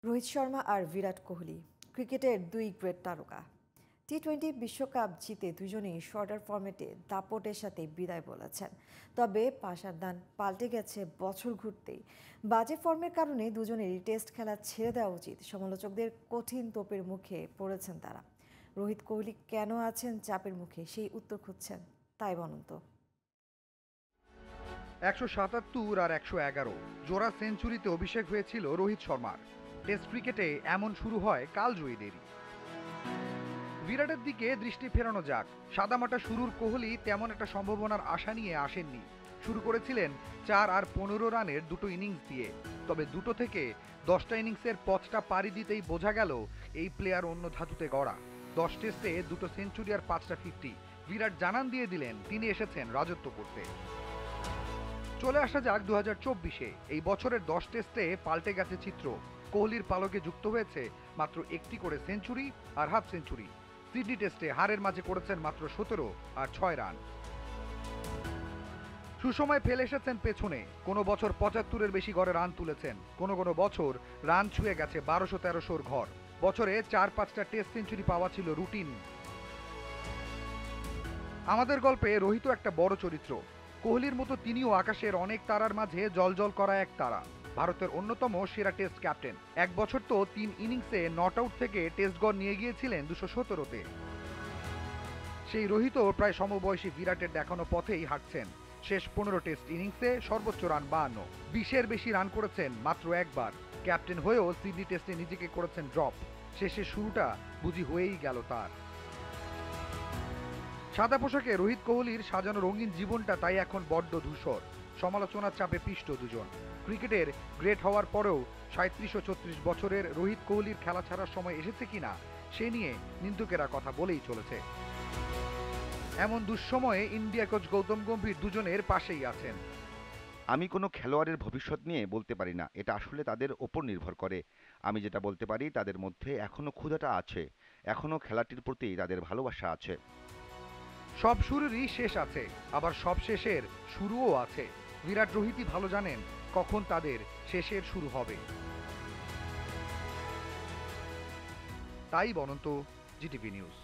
রোহিত শর্মা আর বিরাট কোহলি ক্রিকেটের দুই গ্রেট তারকা। টি-20 বিশ্বকাপ জিতে দুজনেই শর্টার ফরম্যাটে দাপটের সাথে বিদায় বলেছেন। তবে পাশার দান পাল্টে গেছে বছর ঘুরতেই। বাজে ফর্মের কারণে দুজনেরই টেস্ট খেলা ছেড়ে দেওয়া উচিত, সমালোচকদের কঠিন তোপের মুখে পড়েছেন তারা। রোহিত কোহলি কেন আছেন চাপের মুখে, সেই উত্তর খুঁজছেন তাই বনন্ত। ১৭৭ আর ১১১ জোড়া সেঞ্চুরিতে অভিষেক হয়েছিল রোহিত শর্মার। টেস্ট ক্রিকেটে এমন শুরু হয় কালজয়ীদেরই। বিরাটের দিকে দৃষ্টি ফেরানো যাক। সাদামাটা শুরুর কোহলি তেমন একটা সম্ভাবনার আশা নিয়ে আসেননি। শুরু করেছিলেন ৪ আর ১৫ রানের দুটো ইনিংস দিয়ে। তবে দুটো থেকে ১০টা ইনিংসের পথটা পাড়ি দিতেই বোঝা গেল এই প্লেয়ার অন্য ধাতুতে গড়া। ১০ টেস্টে দুটো সেঞ্চুরি আর ৫টা 50। বিরাট জানান দিয়ে দিলেন তিনি এসেছেন রাজত্ব করতে। চলে আসা যাক ২০২৪-এ। এই বছরের ১০ টেস্টে পাল্টে গেছে চিত্র। কোহলির পালকে যুক্ত হয়েছে মাত্র একটি করে সেঞ্চুরি আর হাফ সেঞ্চুরি। সিডনি টেস্টে হারের মাঝে করেছেন মাত্র ১৭ আর ৬ রান। সুসময় ফেলে এসেছেন পেছনে। কোনো বছর ৭৫-এর বেশি গড়ে রান তুলেছেন, কোনো কোনো বছর রান ছুঁয়ে গেছে ১২০০-১৩০০-র ঘর। বছরে ৪-৫টা টেস্ট সেঞ্চুরি পাওয়া ছিল রুটিন। আমাদের গল্পে রোহিত একটা বড় চরিত্র। কোহলির মতো তিনিও আকাশের অনেক তারার মাঝে জ্বলজ্বল করা এক তারা। ভারতের অন্যতম সেরা টেস্ট ক্যাপ্টেন। এক বছর তো ৩ ইনিংসে নট আউট থেকে টেস্ট গড় নিয়ে গিয়েছিলেন ২১৭-তে। সেই রোহিতও প্রায় সমবয়সী বিরাটের দেখানো পথেই হাঁটছেন। শেষ ১৫ টেস্ট ইনিংসে সর্বোচ্চ রান ৫২। ২০-এর বেশি রান করেছেন মাত্র একবার। ক্যাপ্টেন হয়েও সিডনি টেস্টে নিজেকে করেছেন ড্রপ। শেষের শুরুটা বুঝি হয়েই গেল তার। সাদা পোশাকে রোহিত কোহলির সাজানো রঙিন জীবনটা তাই এখন বড্ড ধূসর। সমালোচনার চাপে পিষ্ট দুজন। ক্রিকেটের গ্রেট হওয়ার পরেও ৩৭ ও ৩৬ বছরের রোহিত কোহলির খেলা ছাড়ার সময় এসেছে কিনা সে নিয়ে নিন্দুকেরা কথা বলেই চলেছে। এমন দুঃসময়ে ইন্ডিয়া কোচ গৌতম গম্ভীর দুজনের পাশেই আছেন। আমি কোনো খেলোয়াড়ের ভবিষ্যৎ নিয়ে বলতে পারি না, এটা আসলে তাদের ওপর নির্ভর করে। আমি যেটা বলতে পারি তাদের মধ্যে এখনো ক্ষুধাটা আছে, এখনো খেলাটির প্রতি তাদের ভালোবাসা আছে। সব শুরুরই শেষ আছে, আবার সব শেষের শুরুও আছে। বিরাট রোহিতই ভালো জানেন কখন তাদের শেষের শুরু হবে। তাই বনন্ত, জিটিভি নিউজ।